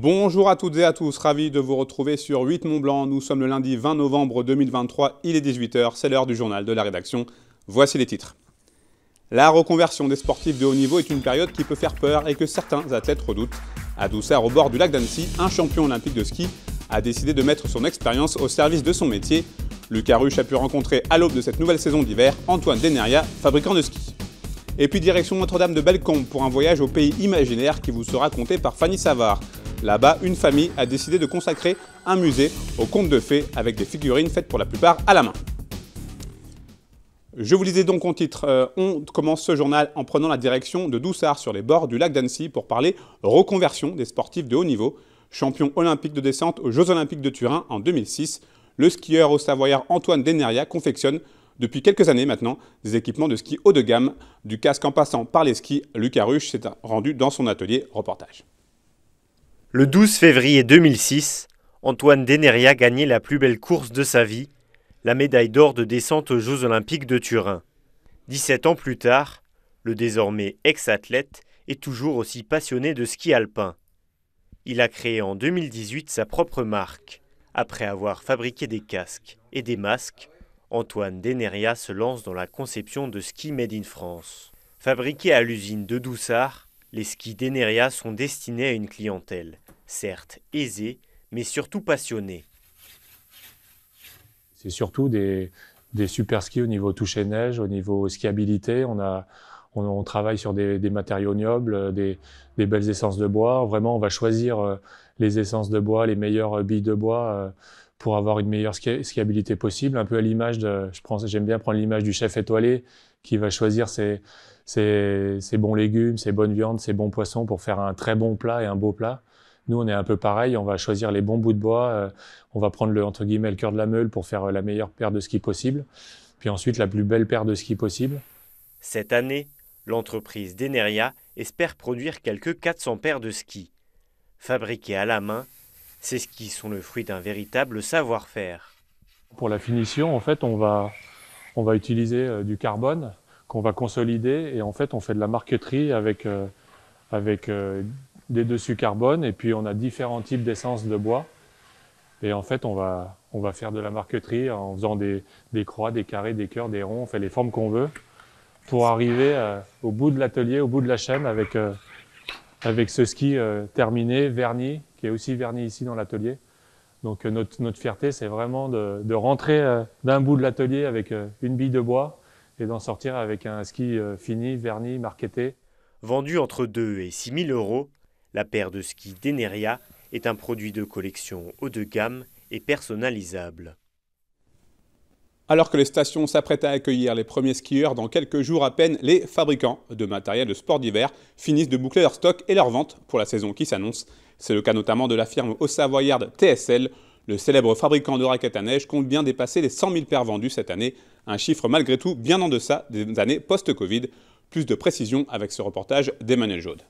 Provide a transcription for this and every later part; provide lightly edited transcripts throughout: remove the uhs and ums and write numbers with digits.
Bonjour à toutes et à tous, ravi de vous retrouver sur 8 Mont Blanc. Nous sommes le lundi 20 novembre 2023, il est 18 h, c'est l'heure du journal de la rédaction. Voici les titres. La reconversion des sportifs de haut niveau est une période qui peut faire peur et que certains athlètes redoutent. À Doussart, au bord du lac d'Annecy, un champion olympique de ski a décidé de mettre son expérience au service de son métier. Lucas Ruche a pu rencontrer à l'aube de cette nouvelle saison d'hiver Antoine Deneria, fabricant de ski. Et puis direction Notre-Dame de Bellecombe pour un voyage au pays imaginaire qui vous sera conté par Fanny Savard. Là-bas, une famille a décidé de consacrer un musée aux contes de fées avec des figurines faites pour la plupart à la main. Je vous lisais donc en titre, on commence ce journal en prenant la direction de Doussart sur les bords du lac d'Annecy pour parler reconversion des sportifs de haut niveau. Champion olympique de descente aux Jeux Olympiques de Turin en 2006, le skieur haut-savoyard Antoine Deneria confectionne depuis quelques années maintenant des équipements de ski haut de gamme, du casque en passant par les skis. Lucas Ruche s'est rendu dans son atelier. Reportage. Le 12 février 2006, Antoine Deneria gagnait la plus belle course de sa vie, la médaille d'or de descente aux Jeux Olympiques de Turin. 17 ans plus tard, le désormais ex-athlète est toujours aussi passionné de ski alpin. Il a créé en 2018 sa propre marque. Après avoir fabriqué des casques et des masques, Antoine Deneria se lance dans la conception de skis made in France. Fabriqués à l'usine de Doussart, les skis Deneria sont destinés à une clientèle, certes aisée, mais surtout passionnée. C'est surtout des super skis au niveau toucher neige, au niveau skiabilité. On travaille sur des matériaux nobles, des belles essences de bois. Vraiment, on va choisir les essences de bois, les meilleures billes de bois pour avoir une meilleure skiabilité possible. Un peu à l'image j'aime bien prendre l'image du chef étoilé qui va choisir ses bons légumes, ses bonnes viandes, ses bons poissons pour faire un très bon plat et un beau plat. Nous, on est un peu pareil, on va choisir les bons bouts de bois, on va prendre entre guillemets, le cœur de la meule pour faire la meilleure paire de skis possible, puis ensuite la plus belle paire de skis possible. Cette année, l'entreprise Deneria espère produire quelques 400 paires de skis. Fabriqués à la main, ces skis sont le fruit d'un véritable savoir-faire. Pour la finition, en fait, on va utiliser du carbone qu'on va consolider et en fait, on fait de la marqueterie avec des dessus carbone et puis on a différents types d'essence de bois et en fait on va faire de la marqueterie en faisant des croix, des carrés, des cœurs, des ronds, on fait les formes qu'on veut pour arriver au bout de l'atelier, au bout de la chaîne avec ce ski terminé, verni, qui est aussi verni ici dans l'atelier. Donc notre fierté c'est vraiment de rentrer d'un bout de l'atelier avec une bille de bois et d'en sortir avec un ski fini, verni, marqueté. Vendu entre 2 et 6 000 euros, la paire de skis Deneria est un produit de collection haut de gamme et personnalisable. Alors que les stations s'apprêtent à accueillir les premiers skieurs dans quelques jours à peine, les fabricants de matériel de sport d'hiver finissent de boucler leur stock et leur vente pour la saison qui s'annonce. C'est le cas notamment de la firme haut-savoyarde TSL. Le célèbre fabricant de raquettes à neige compte bien dépasser les 100 000 paires vendues cette année, un chiffre malgré tout bien en deçà des années post-Covid. Plus de précision avec ce reportage d'Emmanuel Jaude.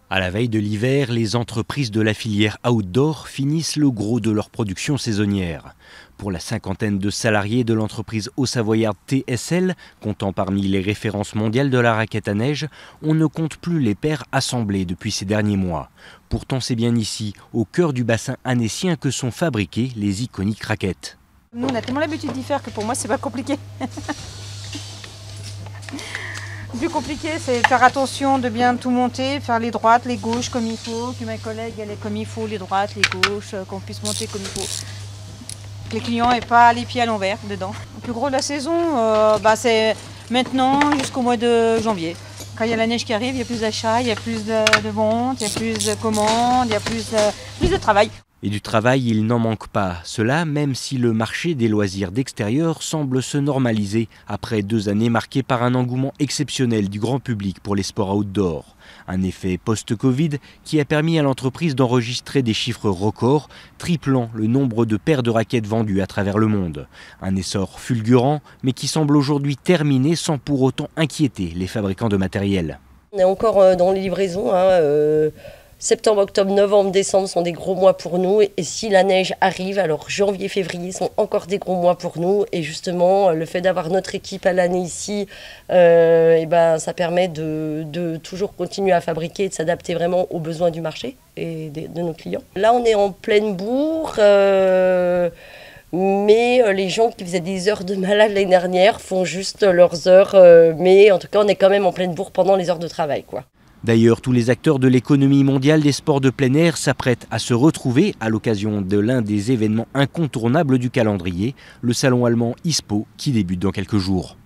À la veille de l'hiver, les entreprises de la filière outdoor finissent le gros de leur production saisonnière. Pour la cinquantaine de salariés de l'entreprise haut-savoyarde TSL, comptant parmi les références mondiales de la raquette à neige, on ne compte plus les paires assemblées depuis ces derniers mois. Pourtant, c'est bien ici, au cœur du bassin annécien, que sont fabriquées les iconiques raquettes. Nous, on a tellement l'habitude d'y faire que pour moi, c'est pas compliqué. Le plus compliqué, c'est faire attention de bien tout monter, faire les droites, les gauches comme il faut, que ma collègue elle est comme il faut, les droites, les gauches, qu'on puisse monter comme il faut. Que les clients n'aient pas les pieds à l'envers dedans. Le plus gros de la saison, c'est maintenant jusqu'au mois de janvier. Quand il y a la neige qui arrive, il y a plus d'achats, il y a plus de ventes, il y a plus de commandes, il y a plus de travail. Et du travail, il n'en manque pas. Cela, même si le marché des loisirs d'extérieur semble se normaliser après 2 années marquées par un engouement exceptionnel du grand public pour les sports outdoor. Un effet post-Covid qui a permis à l'entreprise d'enregistrer des chiffres records, triplant le nombre de paires de raquettes vendues à travers le monde. Un essor fulgurant, mais qui semble aujourd'hui terminé sans pour autant inquiéter les fabricants de matériel. On est encore dans les livraisons. Septembre, octobre, novembre, décembre sont des gros mois pour nous. Et si la neige arrive, alors janvier, février sont encore des gros mois pour nous. Et justement, le fait d'avoir notre équipe à l'année ici, ça permet de toujours continuer à fabriquer et de s'adapter vraiment aux besoins du marché et de nos clients. Là, on est en pleine bourre. Mais les gens qui faisaient des heures de malade l'année dernière font juste leurs heures. Mais en tout cas, on est quand même en pleine bourre pendant les heures de travail, quoi. D'ailleurs, tous les acteurs de l'économie mondiale des sports de plein air s'apprêtent à se retrouver à l'occasion de l'un des événements incontournables du calendrier, le salon allemand ISPO, qui débute dans quelques jours.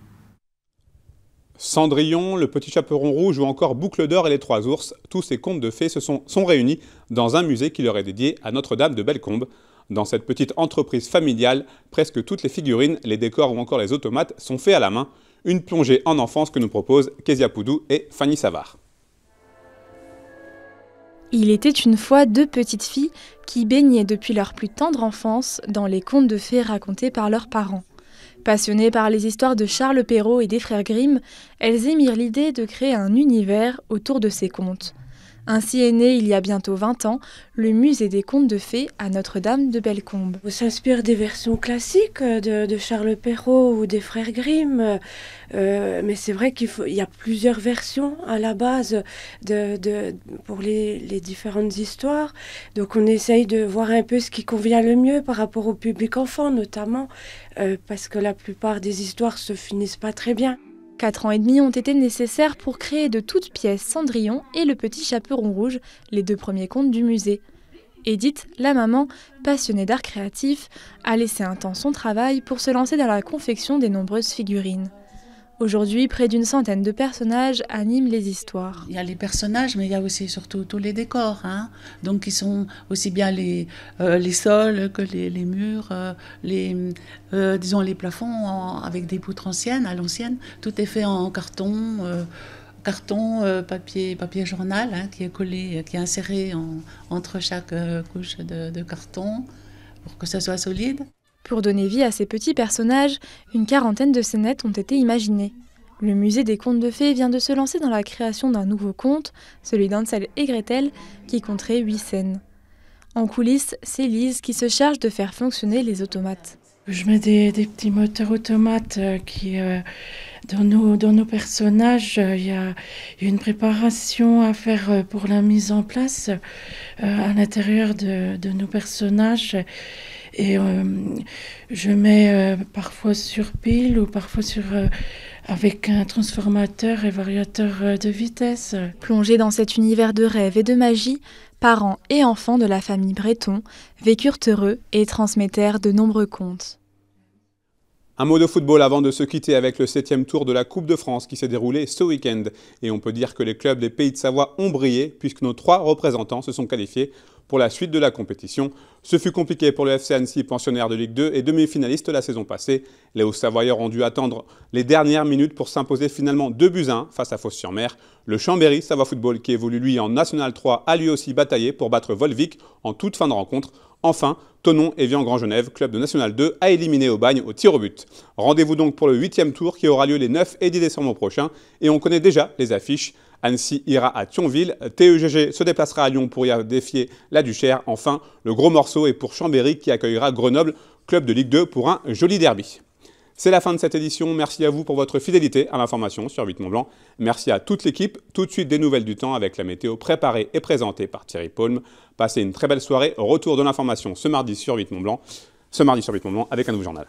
Cendrillon, le petit chaperon rouge ou encore Boucle d'or et les trois ours, tous ces contes de fées sont réunis dans un musée qui leur est dédié à Notre-Dame de Bellecombe. Dans cette petite entreprise familiale, presque toutes les figurines, les décors ou encore les automates sont faits à la main. Une plongée en enfance que nous proposent Kezia Poudou et Fanny Savard. Il était une fois deux petites filles qui baignaient depuis leur plus tendre enfance dans les contes de fées racontés par leurs parents. Passionnées par les histoires de Charles Perrault et des frères Grimm, elles émirent l'idée de créer un univers autour de ces contes. Ainsi est né, il y a bientôt 20 ans, le musée des contes de fées à Notre-Dame de Bellecombe. On s'inspire des versions classiques de Charles Perrault ou des frères Grimm, mais c'est vrai qu'il y a plusieurs versions à la base pour les différentes histoires. Donc on essaye de voir un peu ce qui convient le mieux par rapport au public enfant notamment, parce que la plupart des histoires se finissent pas très bien. 4 ans et demi ont été nécessaires pour créer de toutes pièces Cendrillon et le petit chaperon rouge, les deux premiers contes du musée. Edith, la maman, passionnée d'art créatif, a laissé un temps son travail pour se lancer dans la confection des nombreuses figurines. Aujourd'hui, près d'une centaine de personnages animent les histoires. Il y a les personnages, mais il y a aussi surtout tous les décors. Donc, ils sont aussi bien les sols que les murs, disons les plafonds avec des poutres anciennes, à l'ancienne. Tout est fait en carton, papier journal, qui est collé, qui est inséré entre chaque couche de carton pour que ça soit solide. Pour donner vie à ces petits personnages, une quarantaine de scénettes ont été imaginées. Le musée des contes de fées vient de se lancer dans la création d'un nouveau conte, celui d'Hansel et Gretel, qui compterait 8 scènes. En coulisses, c'est Lise qui se charge de faire fonctionner les automates. Je mets des petits moteurs automates qui, dans nos personnages, il y a une préparation à faire pour la mise en place à l'intérieur de nos personnages. Et je mets parfois sur pile ou parfois avec un transformateur et variateur de vitesse. Plongés dans cet univers de rêve et de magie, parents et enfants de la famille Breton vécurent heureux et transmettèrent de nombreux contes. Un mot de football avant de se quitter avec le 7e tour de la Coupe de France qui s'est déroulé ce week-end. Et on peut dire que les clubs des Pays de Savoie ont brillé puisque nos 3 représentants se sont qualifiés pour la suite de la compétition. Ce fut compliqué pour le FC Annecy, pensionnaire de Ligue 2 et demi-finaliste la saison passée. Les Hauts-Savoyeurs ont dû attendre les dernières minutes pour s'imposer finalement 2-1 face à Fos-sur-Mer. Le Chambéry Savoie Football, qui évolue lui en National 3, a lui aussi bataillé pour battre Volvic en toute fin de rencontre. Enfin, Thonon et Vian-Grand-Genève, club de National 2, a éliminé Aubagne au tir au but. Rendez-vous donc pour le 8e tour qui aura lieu les 9 et 10 décembre prochains. Et on connaît déjà les affiches. Annecy ira à Thionville, TEGG se déplacera à Lyon pour y défier la Duchère. Enfin, le gros morceau est pour Chambéry qui accueillera Grenoble, club de Ligue 2, pour un joli derby. C'est la fin de cette édition. Merci à vous pour votre fidélité à l'information sur 8 Mont Blanc. Merci à toute l'équipe. Tout de suite des nouvelles du temps avec la météo préparée et présentée par Thierry Paume. Passez une très belle soirée. Retour de l'information ce mardi sur 8 Mont Blanc avec un nouveau journal.